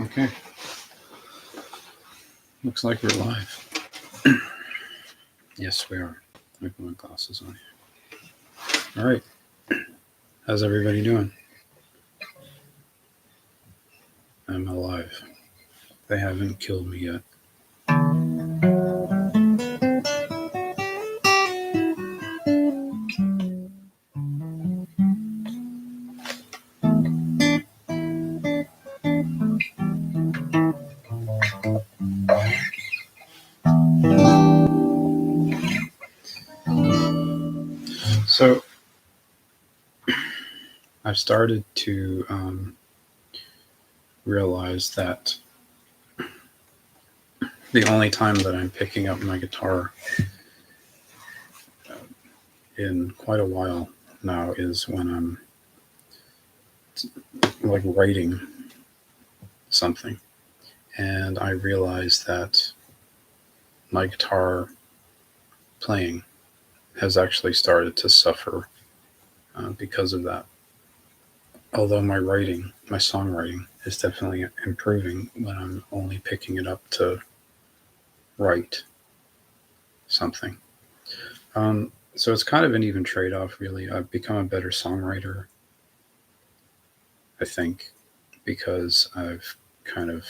Okay. Looks like we're live. Yes, we are. Let me put my glasses on here. All right. How's everybody doing? I'm alive. They haven't killed me yet. So I've started to realize that the only time that I'm picking up my guitar in quite a while now is when I'm like writing something. And I realize that my guitar playing has actually started to suffer because of that. Although my songwriting is definitely improving when I'm only picking it up to write something. So it's kind of an even trade off, really. I've become a better songwriter, I think, because I've kind of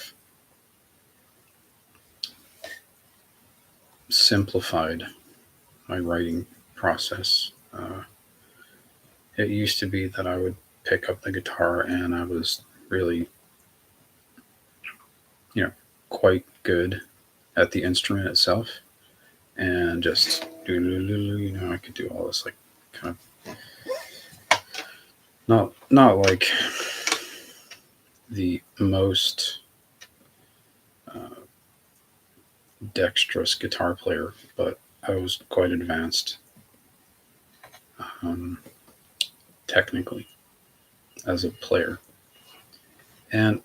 simplified my writing process. It used to be that I would pick up the guitar and I was really, quite good at the instrument itself, and just I could do all this like kind of not like the most dexterous guitar player, but I was quite advanced technically as a player. And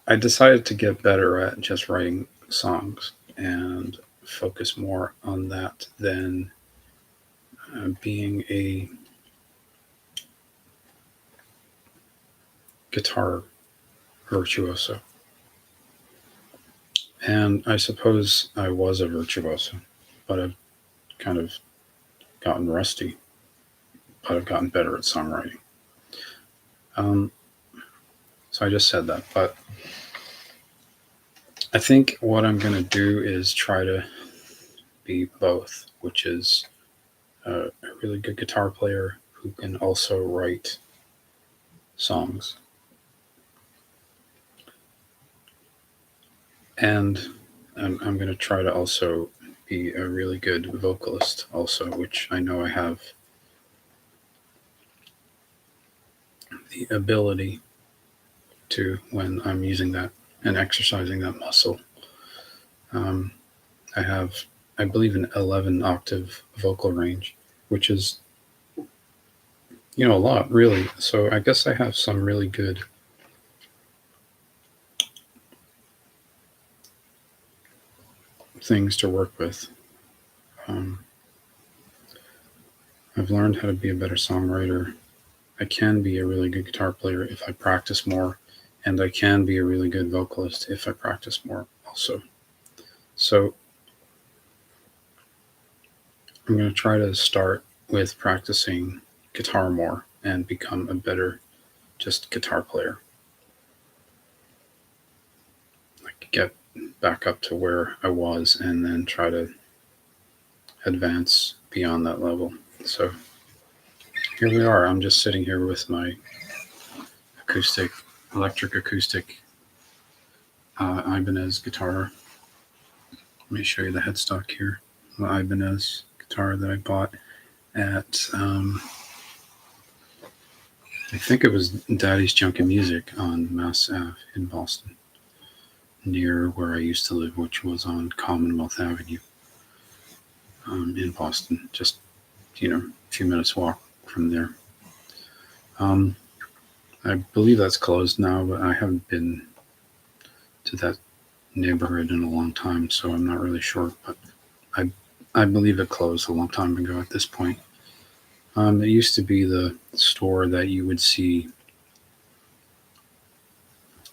I decided to get better at just writing songs and focus more on that than being a guitar virtuoso. And I suppose I was a virtuoso, but I've kind of gotten rusty, but I've gotten better at songwriting. So I just said that, but I think what I'm going to do is try to be both, which is a really good guitar player who can also write songs. And I'm going to try to also be a really good vocalist also, which I know I have the ability to when I'm using that and exercising that muscle. I have, I believe, an 11 octave vocal range, which is, a lot really. So I guess I have some really good things to work with. I've learned how to be a better songwriter. I can be a really good guitar player if I practice more, and I can be a really good vocalist if I practice more also. So I'm going to try to start with practicing guitar more and become a better just guitar player. Like get back up to where I was and then try to advance beyond that level. So here we are. I'm just sitting here with my electric acoustic Ibanez guitar. Let me show you the headstock here. The Ibanez guitar that I bought at, I think it was Daddy's Junk and Music on Mass Ave in Boston, near where I used to live, which was on Commonwealth Avenue in Boston, just, a few minutes walk from there. I believe that's closed now, but I haven't been to that neighborhood in a long time, so I'm not really sure, but I believe it closed a long time ago at this point. It used to be the store that you would see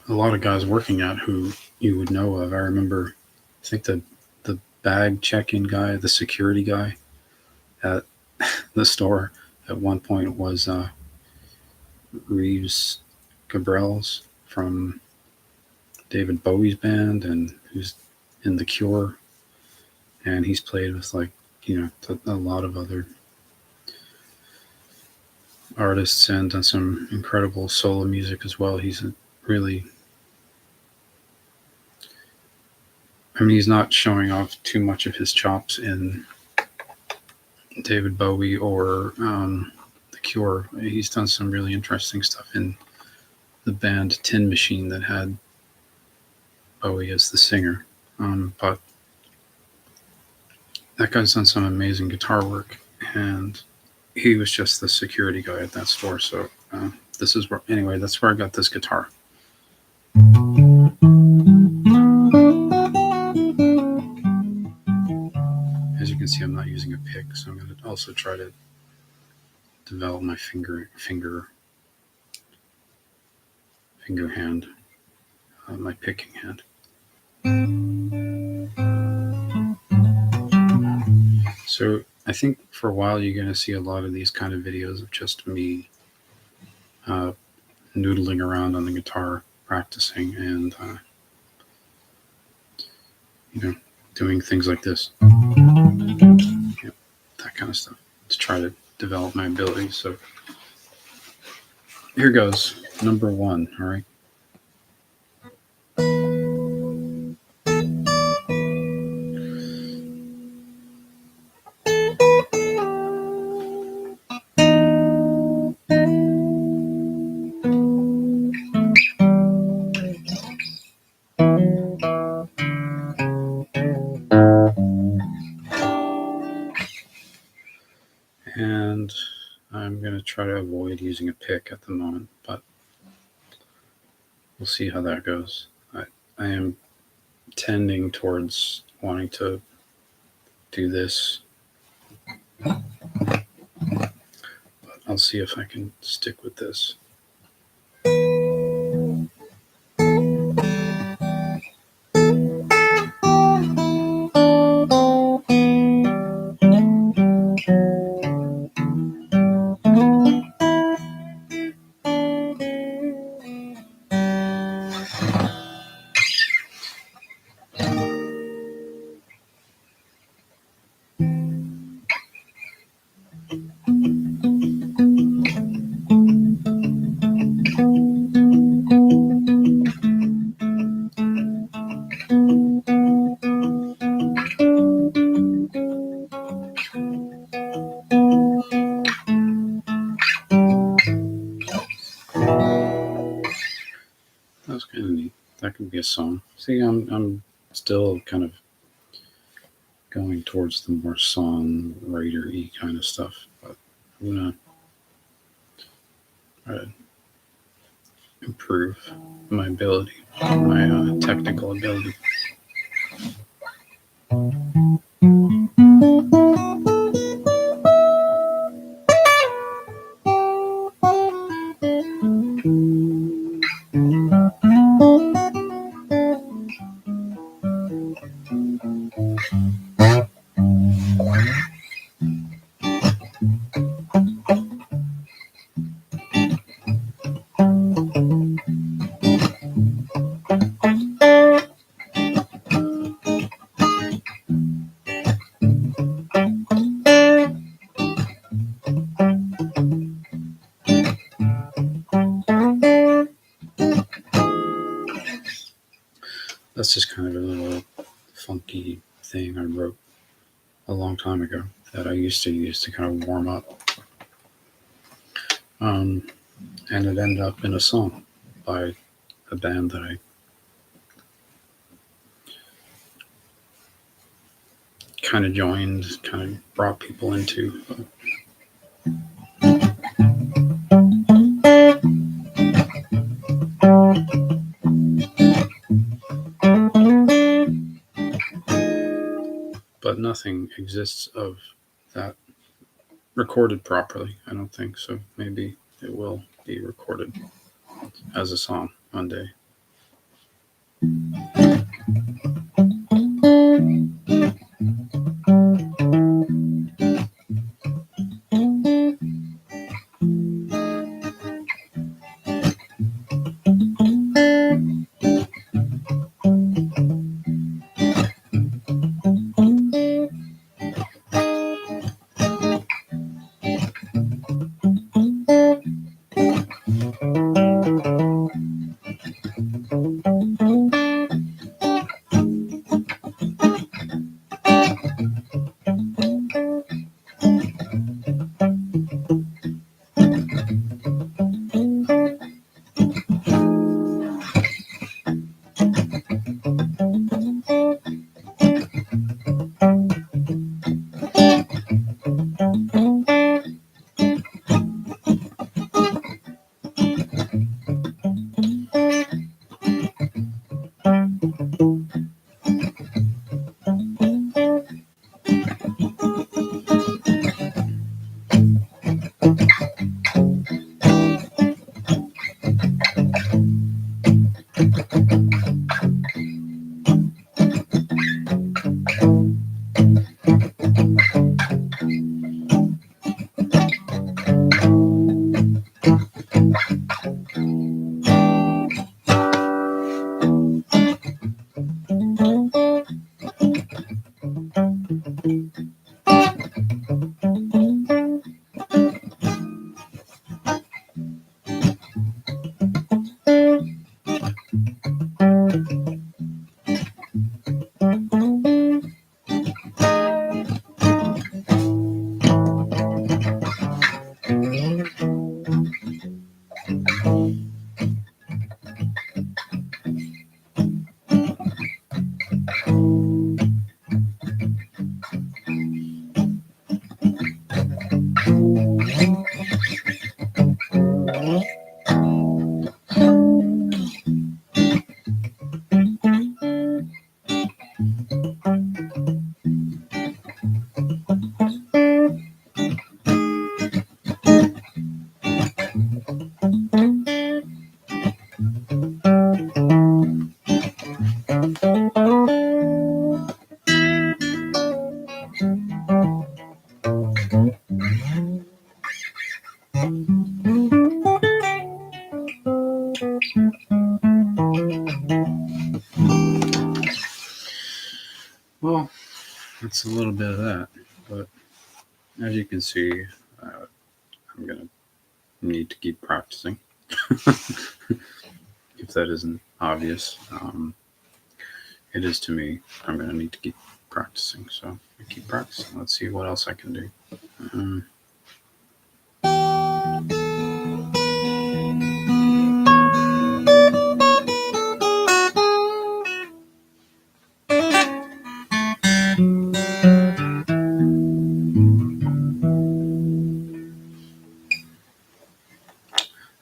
a lot of guys working at who you would know of. I remember, I think the bag check-in guy, the security guy at the store at one point was Reeves Gabrels from David Bowie's band, and who's in The Cure, and he's played with like a lot of other artists and done some incredible solo music as well. He's a really, I mean, he's not showing off too much of his chops in David Bowie or The Cure. He's done some really interesting stuff in the band Tin Machine that had Bowie as the singer. But that guy's done some amazing guitar work, and he was just the security guy at that store. So this is where, anyway, that's where I got this guitar. As you can see, I'm not using a pick, so I'm going to also try to develop my finger hand, my picking hand. So I think for a while you're going to see a lot of these kind of videos of just me noodling around on the guitar, practicing, and doing things like this, that kind of stuff, to try to develop my ability. So here goes, number 1. All right. And I'm going to try to avoid using a pick at the moment, but we'll see how that goes. I am tending towards wanting to do this, but I'll see if I can stick with this. That was kind of neat. That could be a song. See, I'm still kind of going towards the more songwriter-y kind of stuff, but I'm gonna try to improve my ability, my technical ability. That's just kind of a little funky thing I wrote a long time ago that I used to use to kind of warm up. And it ended up in a song by a band that I kind of joined, kind of brought people into. But nothing exists of that recorded properly, I don't think. So maybe it will be recorded as a song one day. Well, that's a little bit of that. But as you can see, I'm going to need to keep practicing. If that isn't obvious, it is to me. I'm going to need to keep practicing. So I keep practicing. Let's see what else I can do. Um,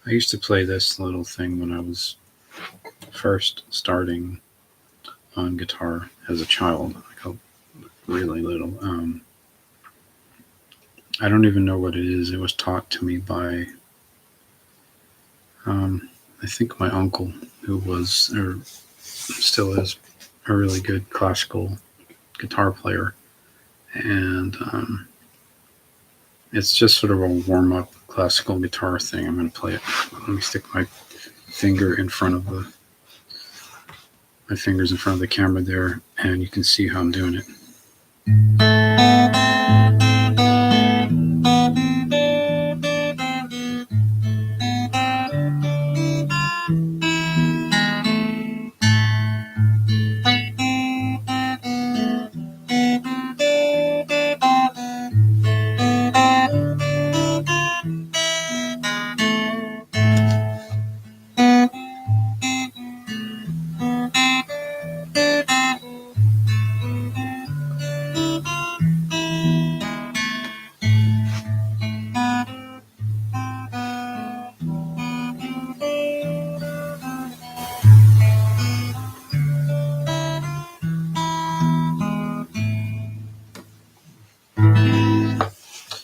I used to play this little thing when I was first starting on guitar as a child, like a really little. I don't even know what it is. It was taught to me by, I think, my uncle, who was, or still is, a really good classical guitar player. And it's just sort of a warm up classical guitar thing. I'm going to play it. Let me stick my finger in front of my fingers in front of the camera there, and you can see how I'm doing it.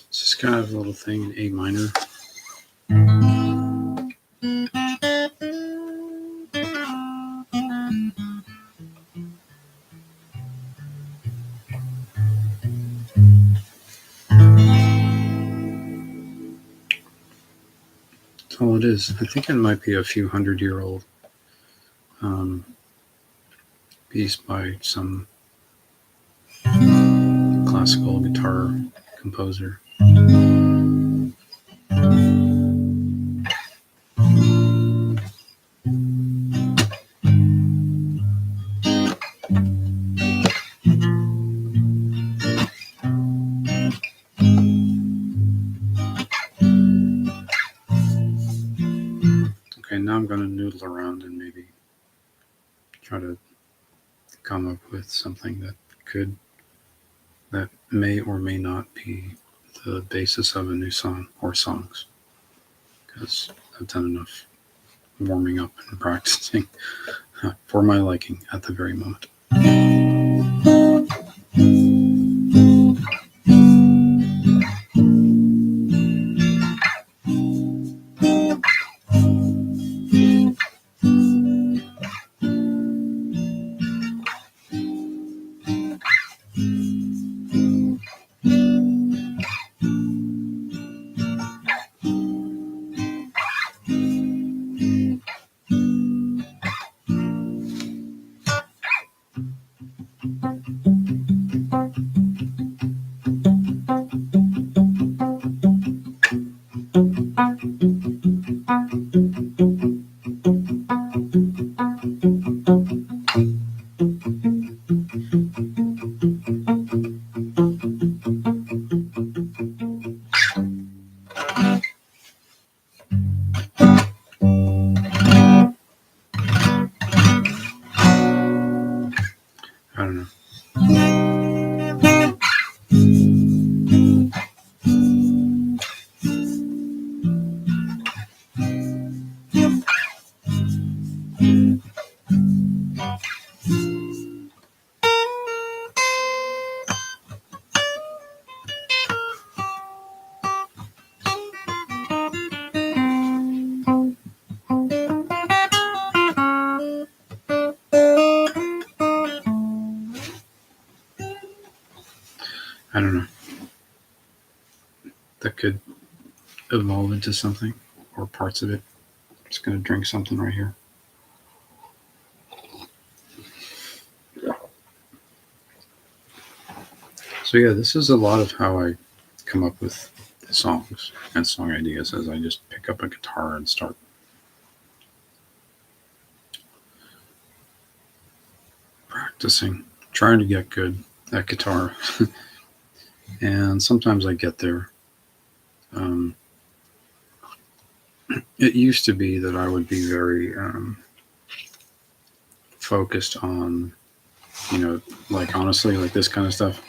It's just kind of a little thing in A minor. That's all it is. I think it might be a few 100-year-old um, piece by some classical guitar composer. Okay, now I'm going to noodle around and maybe try to come up with something that may or may not be the basis of a new song or songs, because I've done enough warming up and practicing for my liking at the very moment. I don't know. I don't know. That could evolve into something or parts of it. I'm just going to drink something right here. So yeah, this is a lot of how I come up with songs and song ideas, as I just pick up a guitar and start practicing, trying to get good at guitar. And sometimes I get there. It used to be that I would be very focused on, like honestly, like this kind of stuff.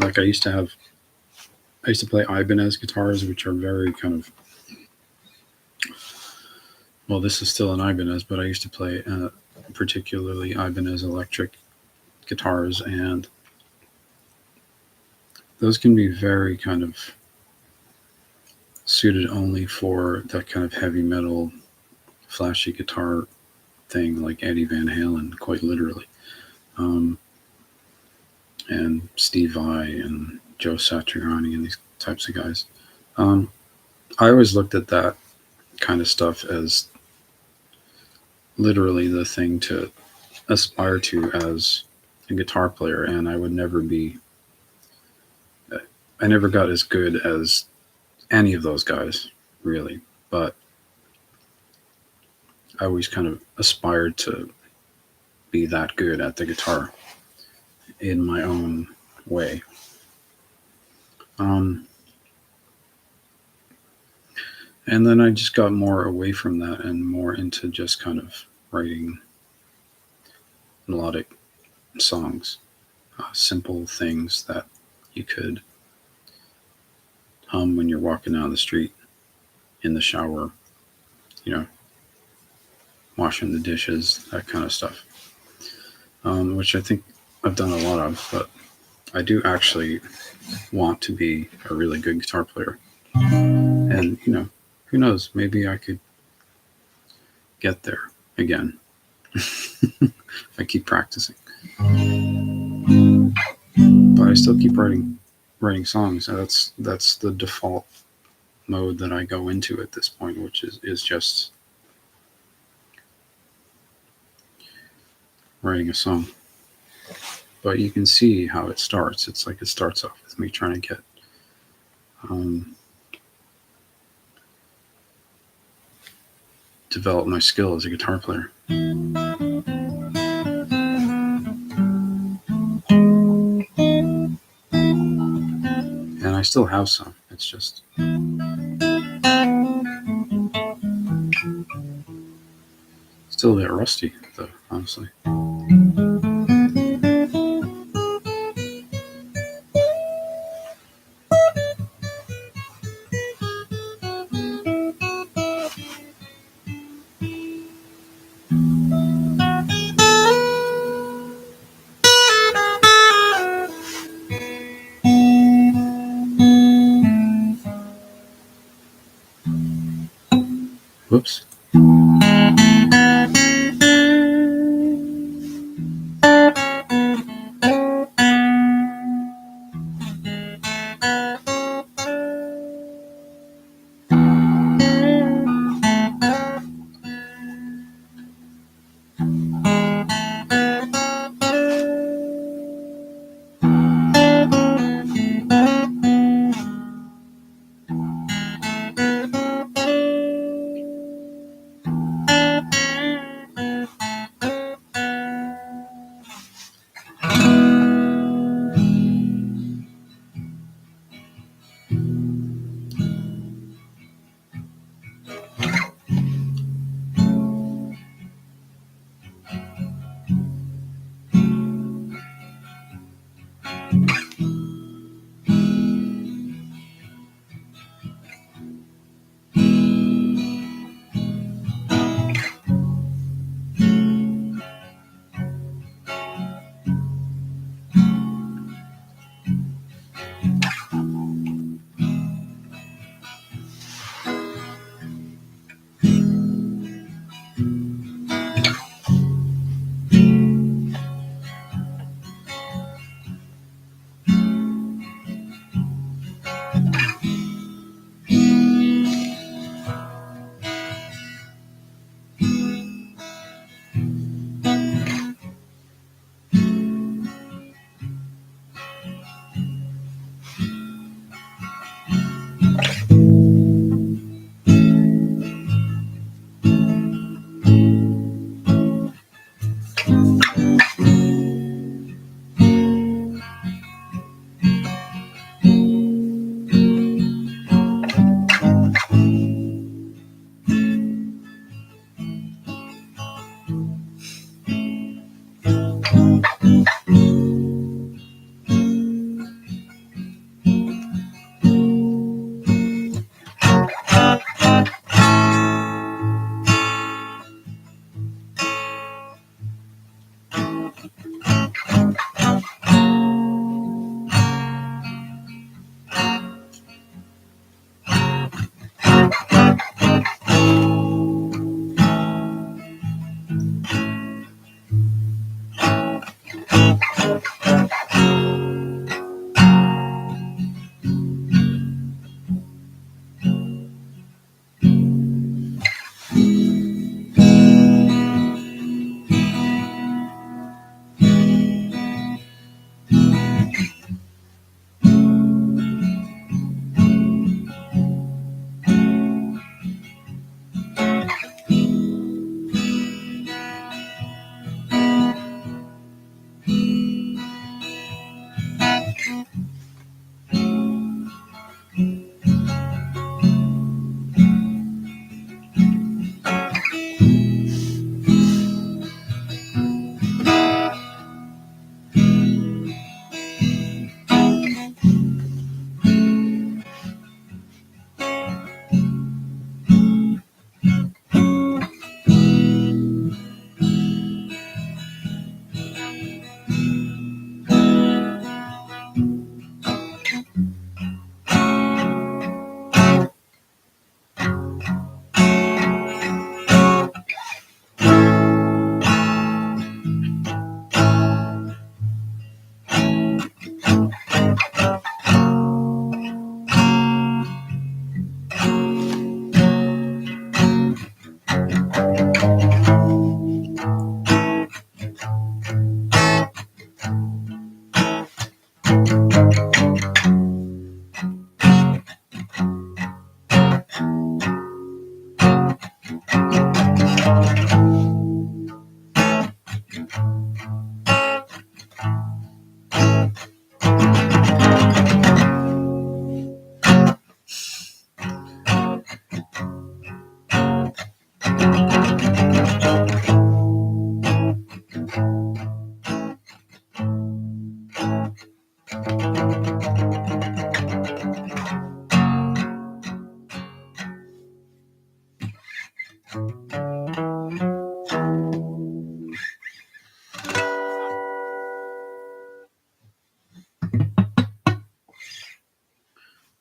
Like I used to play Ibanez guitars, which are very kind of, well, this is still an Ibanez, but I used to play particularly Ibanez electric guitars, and those can be very kind of suited only for that kind of heavy metal, flashy guitar thing, like Eddie Van Halen, quite literally, and Steve Vai and Joe Satriani and these types of guys. I always looked at that kind of stuff as literally the thing to aspire to as a guitar player, and I never got as good as any of those guys, really, but I always kind of aspired to be that good at the guitar in my own way. And then I just got more away from that and more into just kind of writing melodic songs, simple things that you could hum when you're walking down the street, in the shower, washing the dishes, that kind of stuff, which I think I've done a lot of, but I do actually want to be a really good guitar player. And, who knows, maybe I could get there again if I keep practicing. But I still keep writing writing songs. That's the default mode that I go into at this point, which is just writing a song. But you can see how it starts. It's like it starts off with me trying to get develop my skill as a guitar player. And I still have some. It's just still a bit rusty, though, honestly. Whoops.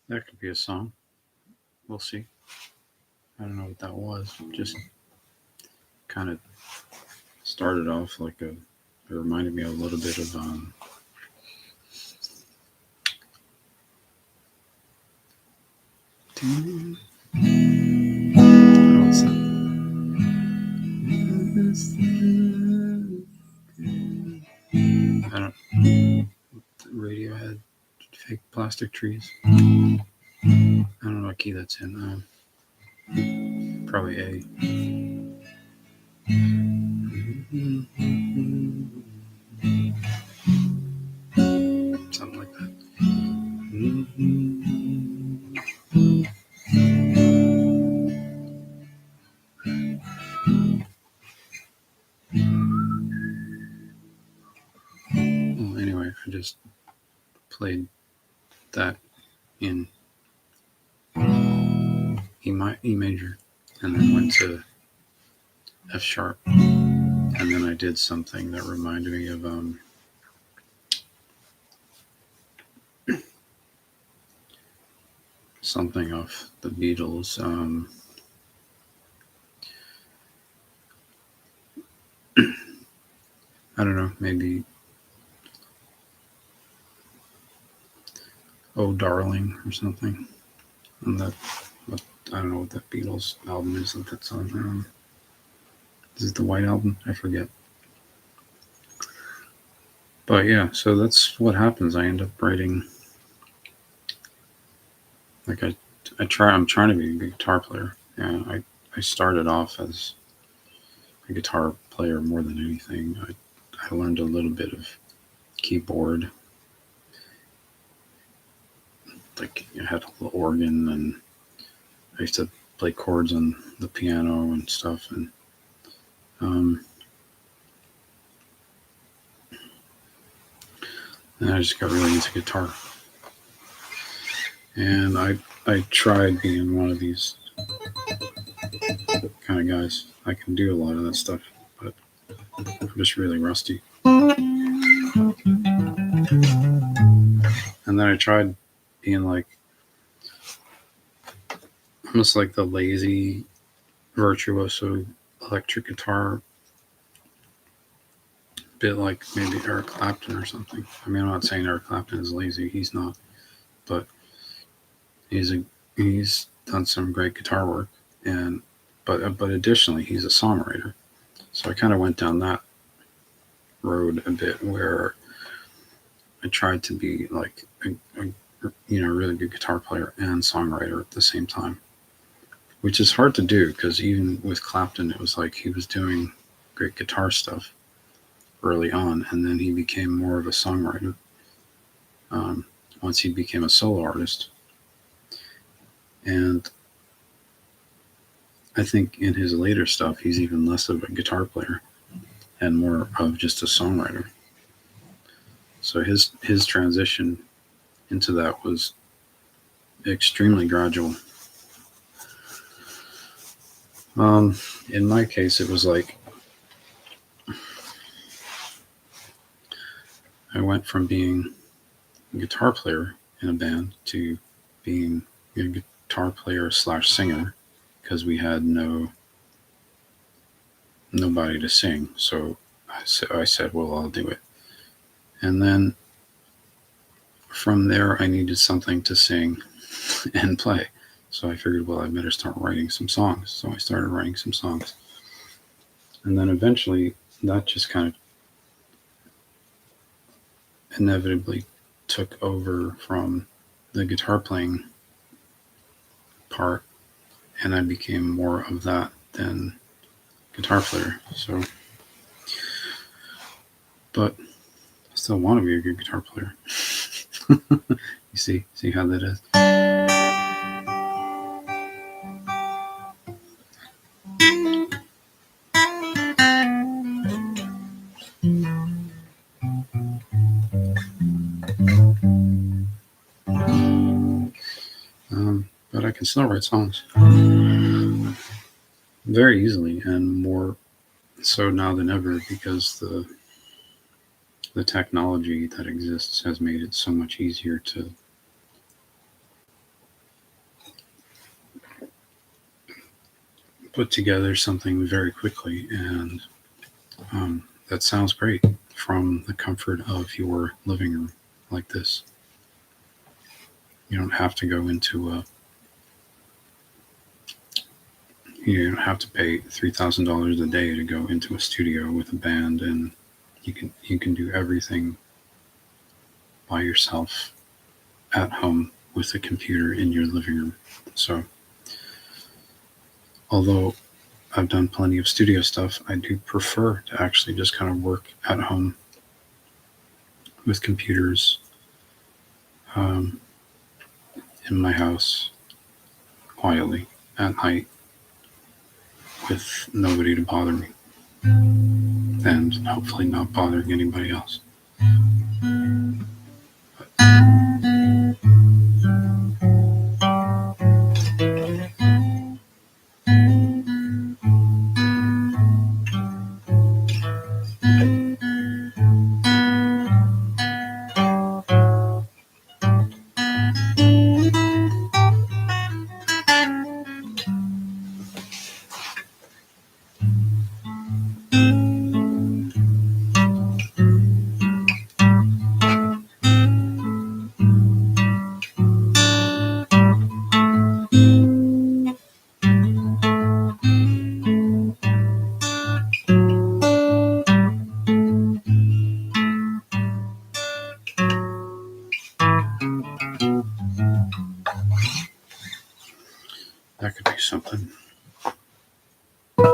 That could be a song. We'll see. I don't know what that was. Just kind of started off like a. It reminded me a little bit of what's that? I don't. Radiohead, fake plastic trees. I don't know what key that's in. Probably A. Something like that. Well, anyway, I just played that in E major, and then went to F sharp, and then I did something that reminded me of something off the Beatles. I don't know, maybe "Oh Darling" or something. And that, I don't know what that Beatles album is that's on. Is it the White Album? I forget. But yeah, so that's what happens. I end up writing. Like I'm trying to be a good guitar player. And I started off as a guitar player more than anything. I learned a little bit of keyboard. Like I had a little organ, and I used to play chords on the piano and stuff. And and I just got really into guitar. And I tried being one of these kind of guys. I can do a lot of that stuff, but I'm just really rusty. And then I tried being like almost like the lazy virtuoso electric guitar, bit like maybe Eric Clapton or something. I mean, I'm not saying Eric Clapton is lazy; he's not, but he's done some great guitar work, and but additionally, he's a songwriter. So I kind of went down that road a bit, where I tried to be like a really good guitar player and songwriter at the same time, which is hard to do because even with Clapton, it was like he was doing great guitar stuff early on, and then he became more of a songwriter once he became a solo artist. And I think in his later stuff, he's even less of a guitar player and more of just a songwriter. So his transition into that was extremely gradual. In my case, it was like I went from being a guitar player in a band to being a guitar player slash singer, because we had nobody to sing. So I said, well, I'll do it. And then from there, I needed something to sing and play. So I figured, well, I better start writing some songs. So I started writing some songs. And then eventually, that just kind of inevitably took over from the guitar playing part, and I became more of that than guitar player. So, but I still want to be a good guitar player. You see how that is. But I can still write songs very easily, and more so now than ever, because the technology that exists has made it so much easier to put together something very quickly, and that sounds great from the comfort of your living room like this. You don't have to go into a you don't have to pay $3,000 a day to go into a studio with a band, and you can do everything by yourself at home with a computer in your living room. So, although I've done plenty of studio stuff, I do prefer to actually just kind of work at home with computers um, in my house quietly at night with nobody to bother me, and hopefully not bothering anybody else. That could be something. I'm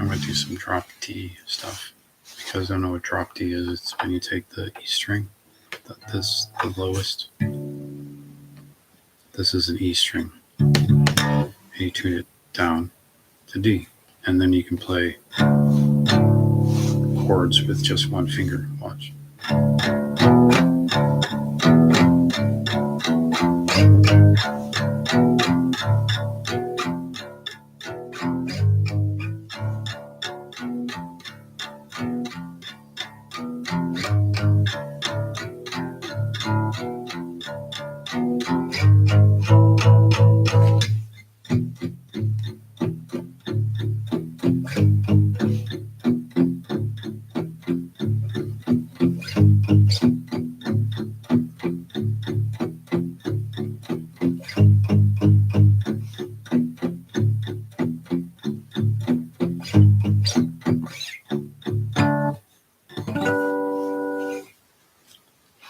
going to do some drop D stuff. Because I don't know what drop D is, it's when you take the E string, the lowest. This is an E string, and you tune it down to D, and then you can play chords with just one finger. Watch.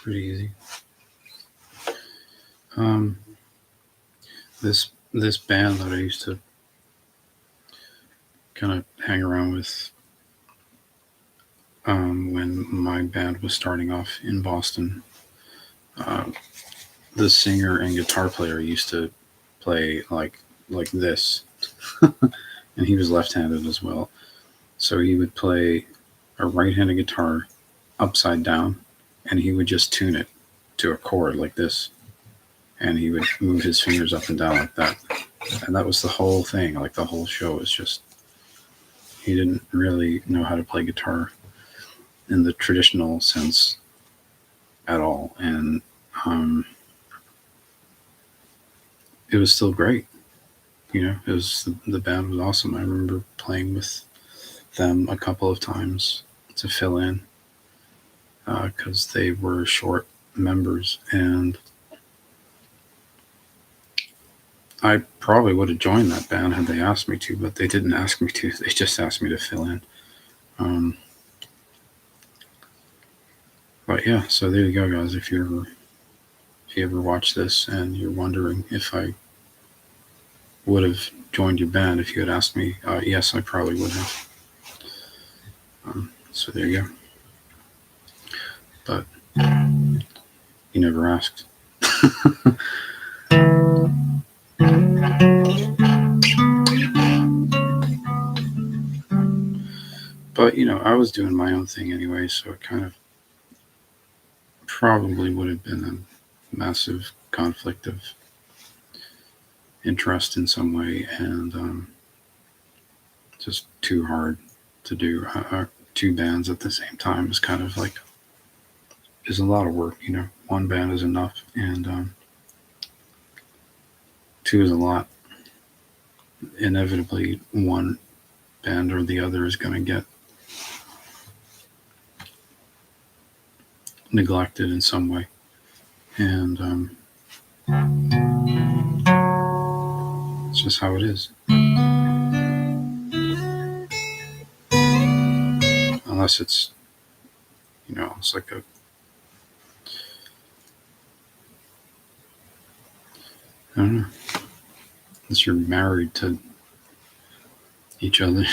Pretty easy. This band that I used to kind of hang around with when my band was starting off in Boston, the singer and guitar player used to play like this, and he was left-handed as well. So he would play a right-handed guitar upside down, and he would just tune it to a chord like this, and he would move his fingers up and down like that. And that was the whole thing. Like the whole show was just, he didn't really know how to play guitar in the traditional sense at all. And it was still great. You know, it was the band was awesome. I remember playing with them a couple of times to fill in because they were short members, and I probably would have joined that band had they asked me to, but they didn't ask me to. They just asked me to fill in. But yeah, so there you go, guys. If you ever watch this and you're wondering if I would have joined your band if you had asked me, yes, I probably would have. So there you go. But you never asked. But, you know, I was doing my own thing anyway, so it kind of probably would have been a massive conflict of interest in some way, and just too hard to do. Two bands at the same time is kind of like, is a lot of work, you know, one band is enough, and two is a lot. Inevitably, one band or the other is going to get neglected in some way, and it's just how it is. Unless it's, it's like I don't know, unless you're married to each other.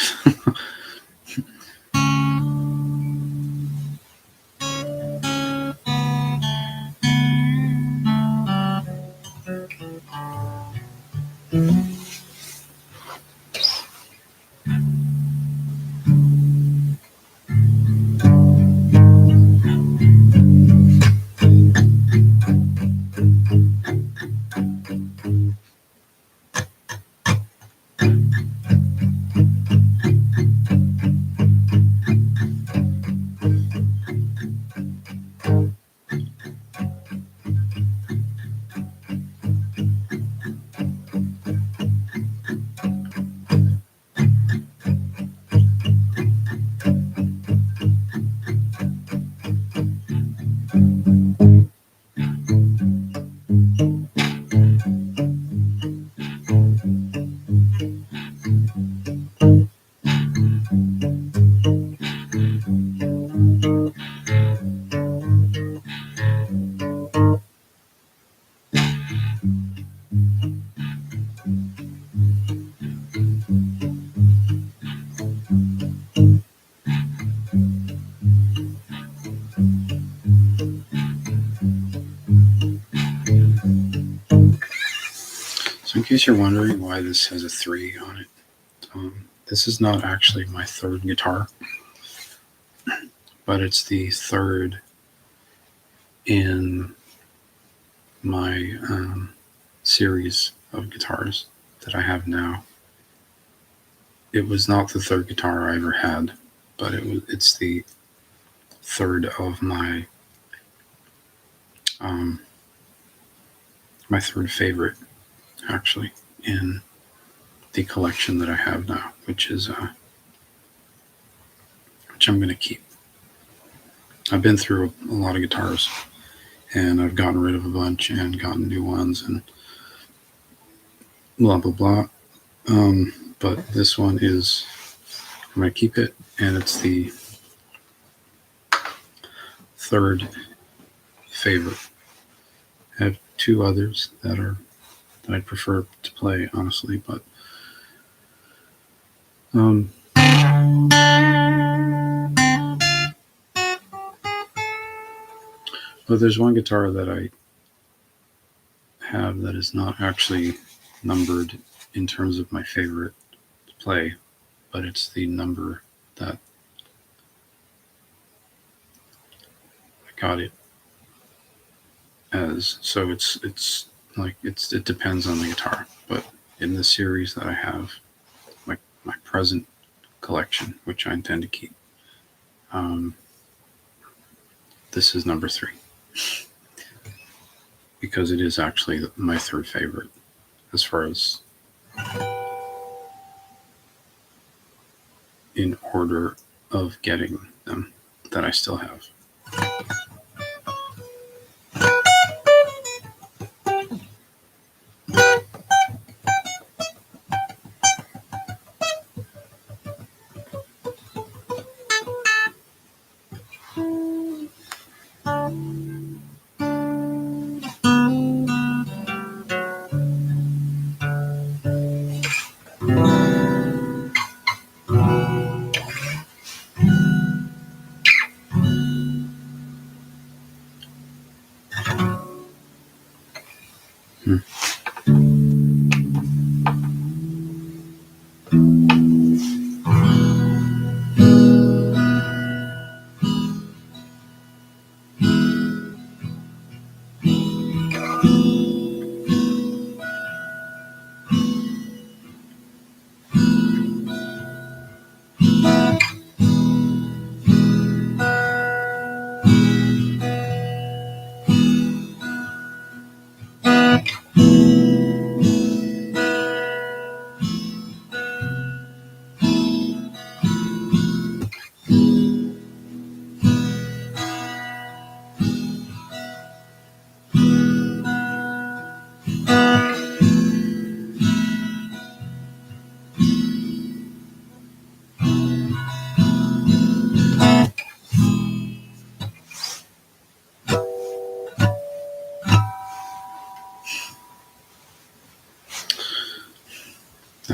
So, in case you're wondering why this has a 3 on it, this is not actually my third guitar, but it's the third in my series of guitars that I have now. It was not the third guitar I ever had, but it's the third of my my third favorite, actually, in the collection that I have now, which I'm going to keep. I've been through a lot of guitars, and I've gotten rid of a bunch and gotten new ones, and blah blah blah. But this one is, I'm going to keep it, and it's the third favorite. I have 2 others that I prefer to play, honestly, but but there's one guitar that I have that is not actually numbered in terms of my favorite to play, but it's the number that I got it as. So it's like it depends on the guitar, but in the series that I have, my present collection, which I intend to keep, this is number 3, because it is actually my third favorite as far as in order of getting them that I still have.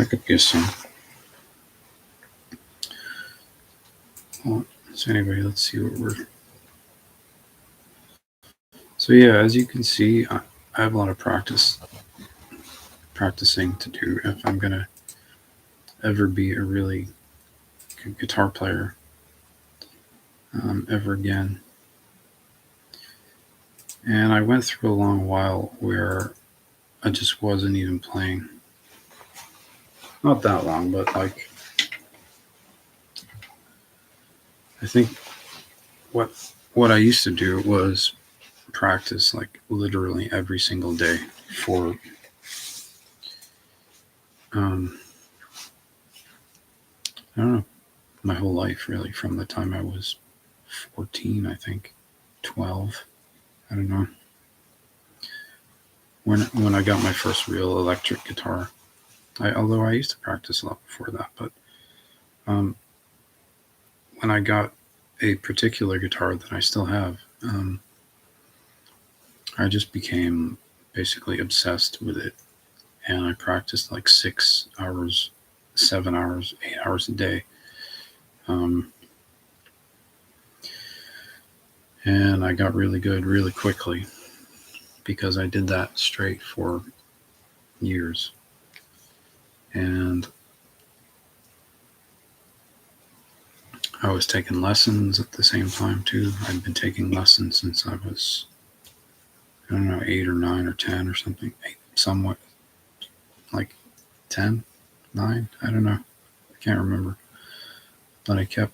That could be a song. Well, so anyway, let's see what we're. So yeah, as you can see, I have a lot of practicing to do if I'm gonna ever be a really good guitar player ever again. And I went through a long while where I just wasn't even playing. Not that long, but like I think what I used to do was practice like literally every single day for I don't know, my whole life really, from the time I was 14, I think, 12, I don't know. When I got my first real electric guitar, although I used to practice a lot before that, but um, when I got a particular guitar that I still have, I just became basically obsessed with it, and I practiced like 6 hours, 7 hours, 8 hours a day. And I got really good really quickly because I did that straight for years. And I was taking lessons at the same time too. I'd been taking lessons since I was, I don't know, 8 or 9 or 10 or something. Somewhat like 10, 9, I don't know. I can't remember. But I kept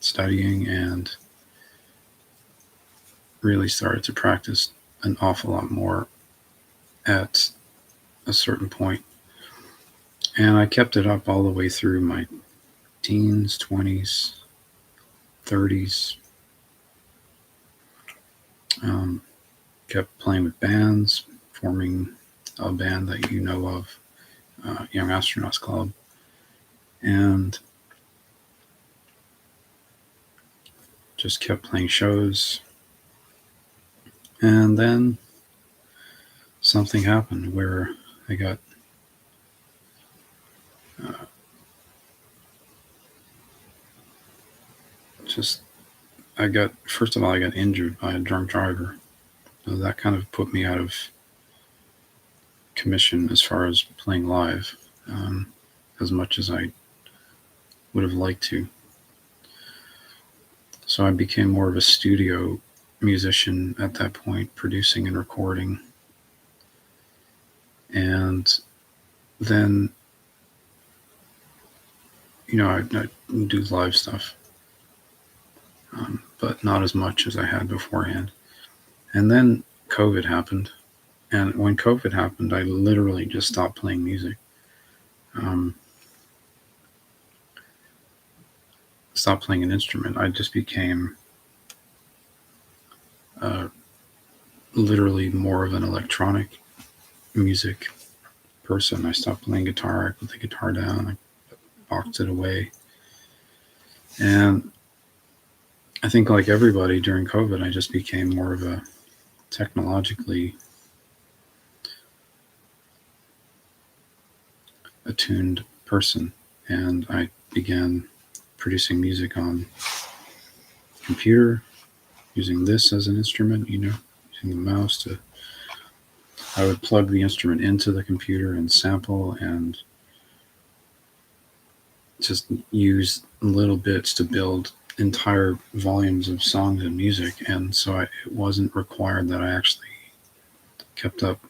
studying and really started to practice an awful lot more at a certain point. And I kept it up all the way through my teens, 20s, 30s. Kept playing with bands, forming a band that you know of, Young Astronauts Club, and just kept playing shows. And then something happened where I got first of all, I got injured by a drunk driver. So that kind of put me out of commission as far as playing live, as much as I would have liked to. So I became more of a studio musician at that point, producing and recording. And then, I do live stuff, but not as much as I had beforehand. And then COVID happened. And when COVID happened, I literally just stopped playing music. Stopped playing an instrument. I just became literally more of an electronic music person. I stopped playing guitar. I put the guitar down. I boxed it away. And I think, like everybody during COVID, I just became more of a technologically attuned person. And I began producing music on computer, using this as an instrument, using the mouse I would plug the instrument into the computer and sample and just use little bits to build entire volumes of songs and music. And so it wasn't required that I actually kept up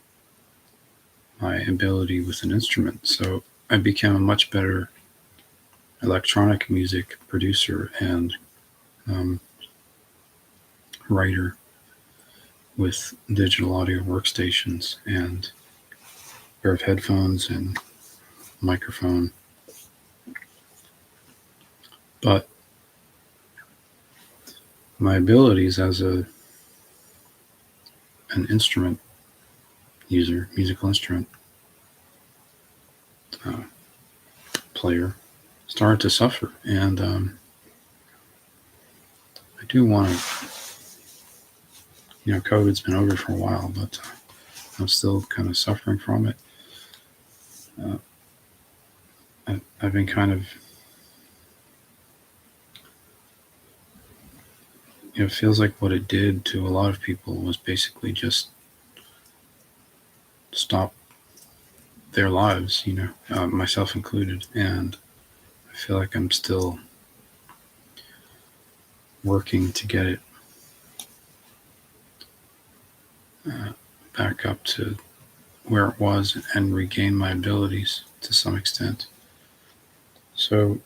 my ability with an instrument. So I became a much better electronic music producer and writer with digital audio workstations and a pair of headphones and microphone. But my abilities as an instrument user, musical instrument player, started to suffer. And I do want to, COVID's been over for a while, but I'm still kind of suffering from it. I've been kind of, it feels like what it did to a lot of people was basically just stop their lives, myself included. And I feel like I'm still working to get it back up to where it was and regain my abilities to some extent. So,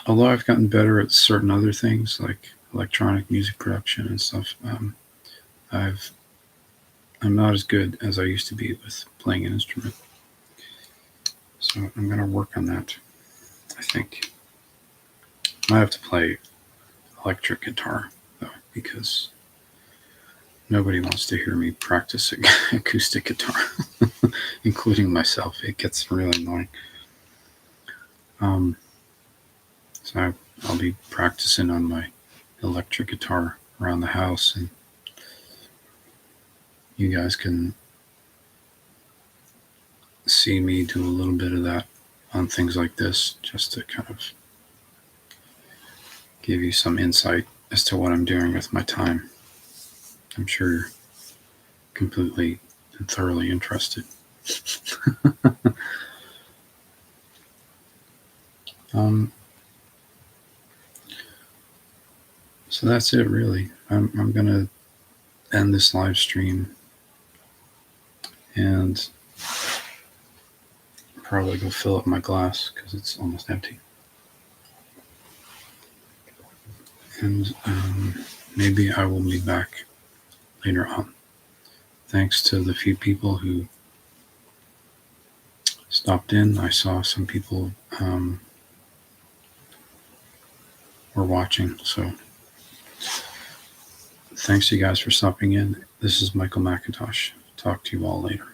although I've gotten better at certain other things like electronic music production and stuff, I'm not as good as I used to be with playing an instrument. So I'm going to work on that. I think I have to play electric guitar though, because nobody wants to hear me practice acoustic guitar, including myself. It gets really annoying. So I'll be practicing on my electric guitar around the house, and you guys can see me do a little bit of that on things like this, just to kind of give you some insight as to what I'm doing with my time. I'm sure you're completely and thoroughly interested. So that's it, really. I'm going to end this live stream and probably go fill up my glass because it's almost empty. And maybe I will be back later on. Thanks to the few people who stopped in. I saw some people were watching, so thanks you guys for stopping in. This is Michael Macintosh. Talk to you all later.